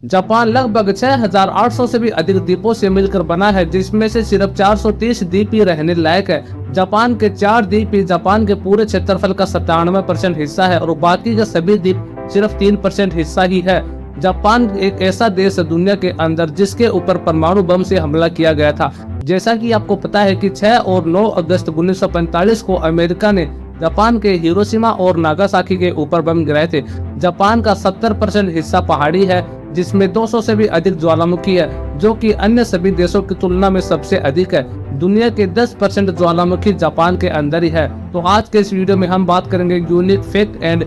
Japan लगभग 6,800 से भी अधिक द्वीपों से मिलकर बना है, जिसमें से सिर्फ 430 द्वीप ही रहने लायक है। जापान के 4 द्वीप ही जापान के पूरे क्षेत्रफल का 97% हिस्सा है और बाकी के सभी द्वीप सिर्फ 3% हिस्सा ही है। जापान एक ऐसा देश है दुनिया के अंदर जिसके ऊपर परमाणु बम से हमला किया गया था। जैसा कि आपको पता है कि 6 और 9 अगस्त 1945 को अमेरिका ने जापान के हिरोशिमा और नागासाकी के ऊपर बम गिराए थे। जापान का 70% हिस्सा पहाड़ी है, जिसमें 200 से भी अधिक ज्वालामुखी है, जो कि अन्य सभी देशों की तुलना में सबसे अधिक है। दुनिया के 10% ज्वालामुखी जापान के अंदर ही है। तो आज के इस वीडियो में हम बात करेंगे unique fact and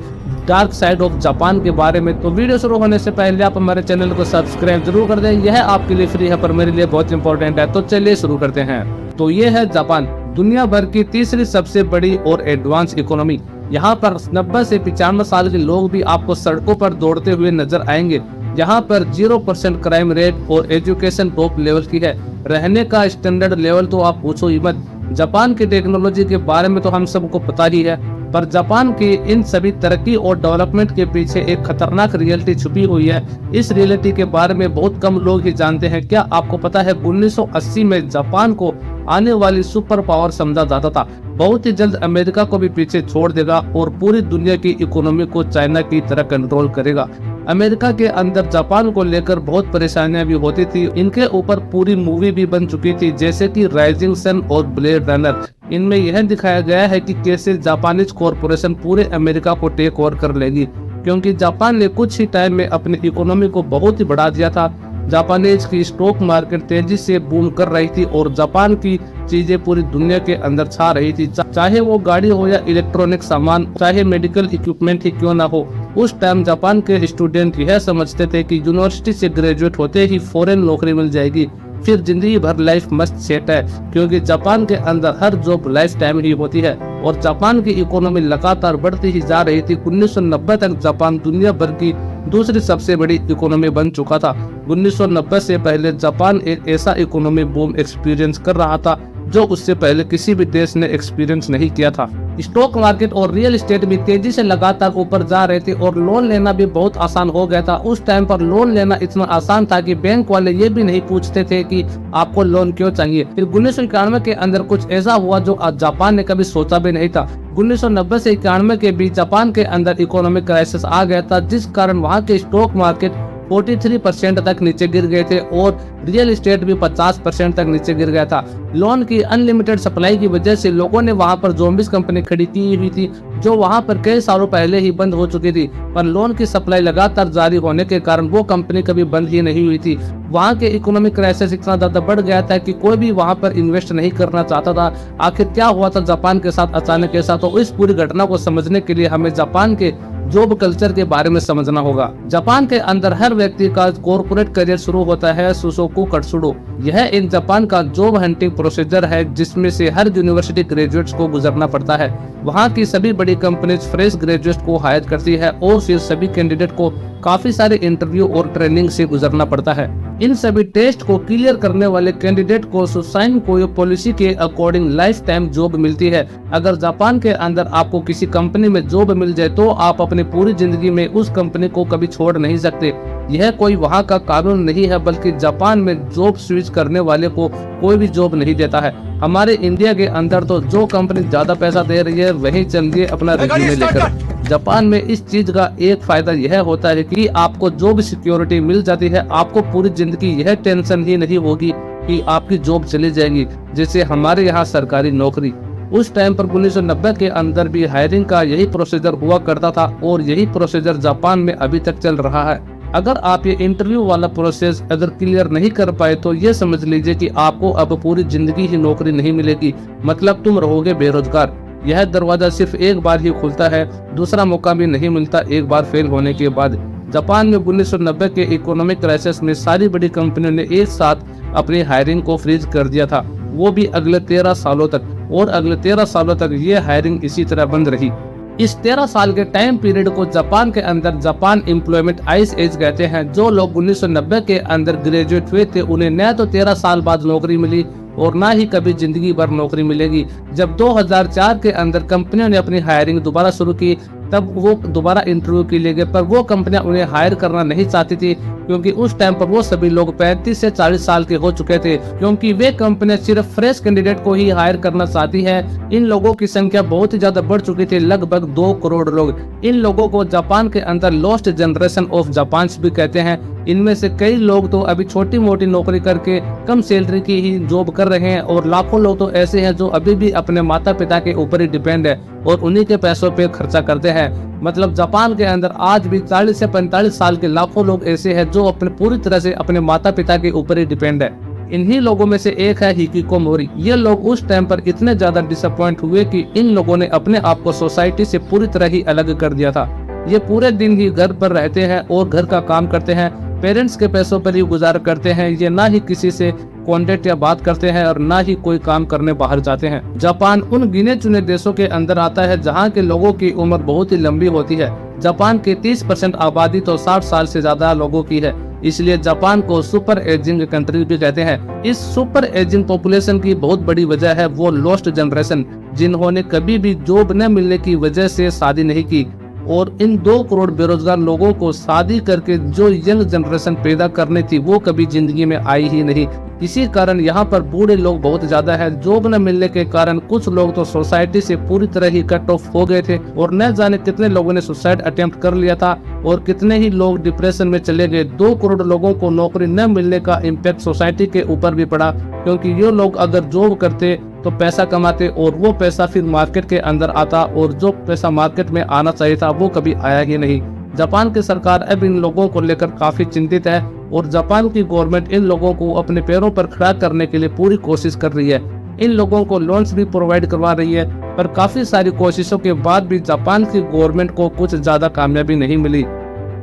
dark side of Japan के बारे में। तो वीडियो शुरू होने से पहले आप हमारे चैनल को सब्सक्राइब जरूर कर दें। यह आपके लिए फ्री है पर मेरे लिए बहुत इंपॉर्टेंट है। तो चलिए शुरू करते हैं। तो ये है जापान, दुनिया भर की तीसरी सबसे बड़ी और एडवांस इकोनॉमी। यहाँ पर 90 से 95 साल के लोग भी आपको सड़कों पर दौड़ते हुए नजर आएंगे। यहाँ पर 0% क्राइम रेट और एजुकेशन टॉप लेवल की है। रहने का स्टैंडर्ड लेवल तो आप पूछो ही मत। जापान की टेक्नोलॉजी के बारे में तो हम सबको पता ही है, पर जापान की इन सभी तरक्की और डेवलपमेंट के पीछे एक खतरनाक रियलिटी छुपी हुई है। इस रियलिटी के बारे में बहुत कम लोग ही जानते हैं। क्या आपको पता है 1980 में जापान को आने वाली सुपर पावर समझा जाता था। बहुत ही जल्द अमेरिका को भी पीछे छोड़ देगा और पूरी दुनिया की इकोनॉमी को चाइना की तरह कंट्रोल करेगा। अमेरिका के अंदर जापान को लेकर बहुत परेशानियां भी होती थी। इनके ऊपर पूरी मूवी भी बन चुकी थी, जैसे कि राइजिंग सन और ब्लेड रनर। इनमें यह दिखाया गया है कि कैसे जापानीज कॉरपोरेशन पूरे अमेरिका को टेक ओवर कर लेगी, क्योंकि जापान ने कुछ ही टाइम में अपनी इकोनॉमी को बहुत ही बढ़ा दिया था। जापानीज की स्टॉक मार्केट तेजी से बूम कर रही थी और जापान की चीजें पूरी दुनिया के अंदर छा रही थी। चाहे वो गाड़ी हो या इलेक्ट्रॉनिक सामान, चाहे मेडिकल इक्विपमेंट ही क्यों ना हो। उस टाइम जापान के स्टूडेंट यह समझते थे कि यूनिवर्सिटी से ग्रेजुएट होते ही फॉरेन नौकरी मिल जाएगी, फिर जिंदगी भर लाइफ मस्त सेट है, क्योंकि जापान के अंदर हर जॉब लाइफ टाइम ही होती है। और जापान की इकोनॉमी लगातार बढ़ती ही जा रही थी। 1990 तक जापान दुनिया भर की दूसरी सबसे बड़ी इकोनॉमी बन चुका था। 1990 से पहले जापान एक ऐसा इकोनॉमी बूम एक्सपीरियंस कर रहा था जो उससे पहले किसी भी देश ने एक्सपीरियंस नहीं किया था। स्टॉक मार्केट और रियल एस्टेट भी तेजी से लगातार ऊपर जा रहे थे और लोन लेना भी बहुत आसान हो गया था। उस टाइम पर लोन लेना इतना आसान था कि बैंक वाले ये भी नहीं पूछते थे कि आपको लोन क्यों चाहिए। फिर 1991 के अंदर कुछ ऐसा हुआ जो जापान ने कभी सोचा भी नहीं था। 1990 से 91 के बीच जापान के अंदर इकोनॉमिक क्राइसिस आ गया था, जिस कारण वहाँ के स्टॉक मार्केट 43% तक नीचे गिर गए थे और रियल एस्टेट भी 50% तक नीचे गिर गया था। लोन की अनलिमिटेड सप्लाई की वजह से लोगों ने वहां पर ज़ोंबिस कंपनी खड़ी की हुई थी, जो वहां पर कई सालों पहले ही बंद हो चुकी थी, पर लोन की सप्लाई लगातार जारी होने के कारण वो कंपनी कभी बंद ही नहीं हुई थी। वहां के इकोनॉमिक क्राइसिस इतना ज्यादा बढ़ गया था कि कोई भी वहां पर इन्वेस्ट नहीं करना चाहता था। आखिर क्या हुआ था जापान के साथ अचानक ऐसा, तो इस पूरी घटना को समझने के लिए हमें जापान के जॉब कल्चर के बारे में समझना होगा। जापान के अंदर हर व्यक्ति का कॉर्पोरेट करियर शुरू होता है सुसोकु कटसुडो। यह इन जापान का जॉब हंटिंग प्रोसीजर है, जिसमें से हर यूनिवर्सिटी ग्रेजुएट्स को गुजरना पड़ता है। वहाँ की सभी बड़ी कंपनीज फ्रेश ग्रेजुएट को हायर करती है और फिर सभी कैंडिडेट को काफी सारे इंटरव्यू और ट्रेनिंग से गुजरना पड़ता है। इन सभी टेस्ट को क्लियर करने वाले कैंडिडेट को सुसाइन कोयो पॉलिसी के अकॉर्डिंग लाइफ टाइम जॉब मिलती है। अगर जापान के अंदर आपको किसी कंपनी में जॉब मिल जाए तो आप अपनी पूरी जिंदगी में उस कंपनी को कभी छोड़ नहीं सकते। यह कोई वहाँ का कानून नहीं है, बल्कि जापान में जॉब स्विच करने वाले को कोई भी जॉब नहीं देता है। हमारे इंडिया के अंदर तो जो कंपनी ज्यादा पैसा दे रही है वही चलिए अपना रिज्यूमे लेकर। जापान में इस चीज का एक फायदा यह होता है कि आपको जॉब सिक्योरिटी मिल जाती है। आपको पूरी जिंदगी यह टेंशन ही नहीं होगी कि आपकी जॉब चली जाएगी, जैसे हमारे यहाँ सरकारी नौकरी। उस टाइम पर 1990 के अंदर भी हायरिंग का यही प्रोसीजर हुआ करता था और यही प्रोसीजर जापान में अभी तक चल रहा है। अगर आप ये इंटरव्यू वाला प्रोसेस अगर क्लियर नहीं कर पाए तो ये समझ लीजिए कि आपको अब पूरी जिंदगी ही नौकरी नहीं मिलेगी, मतलब तुम रहोगे बेरोजगार। यह दरवाजा सिर्फ एक बार ही खुलता है, दूसरा मौका भी नहीं मिलता एक बार फेल होने के बाद। जापान में 1990 के इकोनॉमिक क्राइसिस में सारी बड़ी कंपनियों ने एक साथ अपनी हायरिंग को फ्रीज कर दिया था, वो भी अगले 13 सालों तक। और अगले 13 सालों तक ये हायरिंग इसी तरह बंद रही। इस 13 साल के टाइम पीरियड को जापान के अंदर जापान एम्प्लॉयमेंट आइस एज कहते हैं। जो लोग 1990 के अंदर ग्रेजुएट हुए थे उन्हें न तो 13 साल बाद नौकरी मिली और ना ही कभी जिंदगी भर नौकरी मिलेगी। जब 2004 के अंदर कंपनियों ने अपनी हायरिंग दोबारा शुरू की तब वो दोबारा इंटरव्यू के लिए गए, पर वो कंपनियां उन्हें हायर करना नहीं चाहती थी, क्योंकि उस टाइम पर वो सभी लोग 35 से 40 साल के हो चुके थे, क्योंकि वे कंपनियां सिर्फ फ्रेश कैंडिडेट को ही हायर करना चाहती है। इन लोगों की संख्या बहुत ही ज्यादा बढ़ चुकी थी, लगभग 2 करोड़ लोग। इन लोगों को जापान के अंदर लॉस्ट जनरेशन ऑफ जापान भी कहते हैं। इनमें से कई लोग तो अभी छोटी मोटी नौकरी करके कम सैलरी की ही जॉब कर रहे हैं, और लाखों लोग तो ऐसे हैं जो अभी भी अपने माता पिता के ऊपर ही डिपेंड है और उन्हीं के पैसों पे खर्चा करते हैं। मतलब जापान के अंदर आज भी 40 से 45 साल के लाखों लोग ऐसे हैं जो अपने पूरी तरह से अपने माता पिता के ऊपर ही डिपेंड है। इन्हीं लोगों में से एक है हिकिकोमोरी। ये लोग उस टाइम पर इतने ज्यादा डिसअपॉइंट हुए कि इन लोगों ने अपने आप को सोसाइटी से पूरी तरह ही अलग कर दिया था। ये पूरे दिन ही घर पर रहते हैं और घर का काम करते हैं, पेरेंट्स के पैसों पर ही गुजारा करते हैं। ये ना ही किसी से कॉन्टेक्ट या बात करते हैं और ना ही कोई काम करने बाहर जाते हैं। जापान उन गिने चुने देशों के अंदर आता है जहां के लोगों की उम्र बहुत ही लंबी होती है। जापान की 30% आबादी तो 60 साल से ज्यादा लोगों की है, इसलिए जापान को सुपर एजिंग कंट्री भी कहते हैं। इस सुपर एजिंग पॉपुलेशन की बहुत बड़ी वजह है वो लॉस्ट जनरेशन, जिन्होंने कभी भी जॉब न मिलने की वजह से शादी नहीं की, और इन 2 करोड़ बेरोजगार लोगों को शादी करके जो यंग जनरेशन पैदा करनी थी वो कभी जिंदगी में आई ही नहीं। इसी कारण यहाँ पर बूढ़े लोग बहुत ज्यादा है। जॉब न मिलने के कारण कुछ लोग तो सोसाइटी से पूरी तरह ही कट ऑफ हो गए थे, और न जाने कितने लोगों ने सुसाइड अटेम्प्ट कर लिया था और कितने ही लोग डिप्रेशन में चले गए। 2 करोड़ लोगों को नौकरी न मिलने का इम्पैक्ट सोसाइटी के ऊपर भी पड़ा, क्योंकि ये लोग अगर जॉब करते तो पैसा कमाते और वो पैसा फिर मार्केट के अंदर आता, और जो पैसा मार्केट में आना चाहिए था वो कभी आया ही नहीं। जापान की सरकार अब इन लोगों को लेकर काफी चिंतित है, और जापान की गवर्नमेंट इन लोगों को अपने पैरों पर खड़ा करने के लिए पूरी कोशिश कर रही है। इन लोगों को लोन्स भी प्रोवाइड करवा रही है, पर काफी सारी कोशिशों के बाद भी जापान की गवर्नमेंट को कुछ ज्यादा कामयाबी नहीं मिली।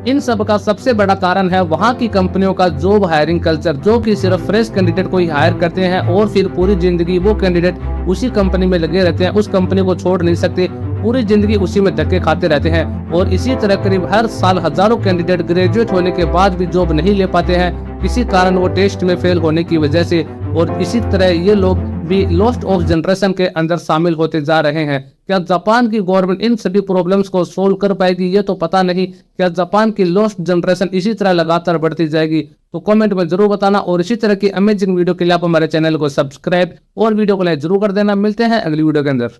इन सब का सबसे बड़ा कारण है वहाँ की कंपनियों का जॉब हायरिंग कल्चर, जो कि सिर्फ फ्रेश कैंडिडेट को ही हायर करते हैं और फिर पूरी जिंदगी वो कैंडिडेट उसी कंपनी में लगे रहते हैं, उस कंपनी को छोड़ नहीं सकते, पूरी जिंदगी उसी में धक्के खाते रहते हैं। और इसी तरह करीब हर साल हजारों कैंडिडेट ग्रेजुएट होने के बाद भी जॉब नहीं ले पाते हैं, किसी कारण वो टेस्ट में फेल होने की वजह से। और इसी तरह ये लोग भी लॉस्ट ऑफ जनरेशन के अंदर शामिल होते जा रहे हैं। क्या जापान की गवर्नमेंट इन सभी प्रॉब्लम्स को सोल्व कर पाएगी ये तो पता नहीं। क्या जापान की लॉस्ट जनरेशन इसी तरह लगातार बढ़ती जाएगी? तो कमेंट में जरूर बताना, और इसी तरह की अमेजिंग वीडियो के लिए आप हमारे चैनल को सब्सक्राइब और वीडियो को लाइक जरूर कर देना। मिलते हैं अगली वीडियो के अंदर।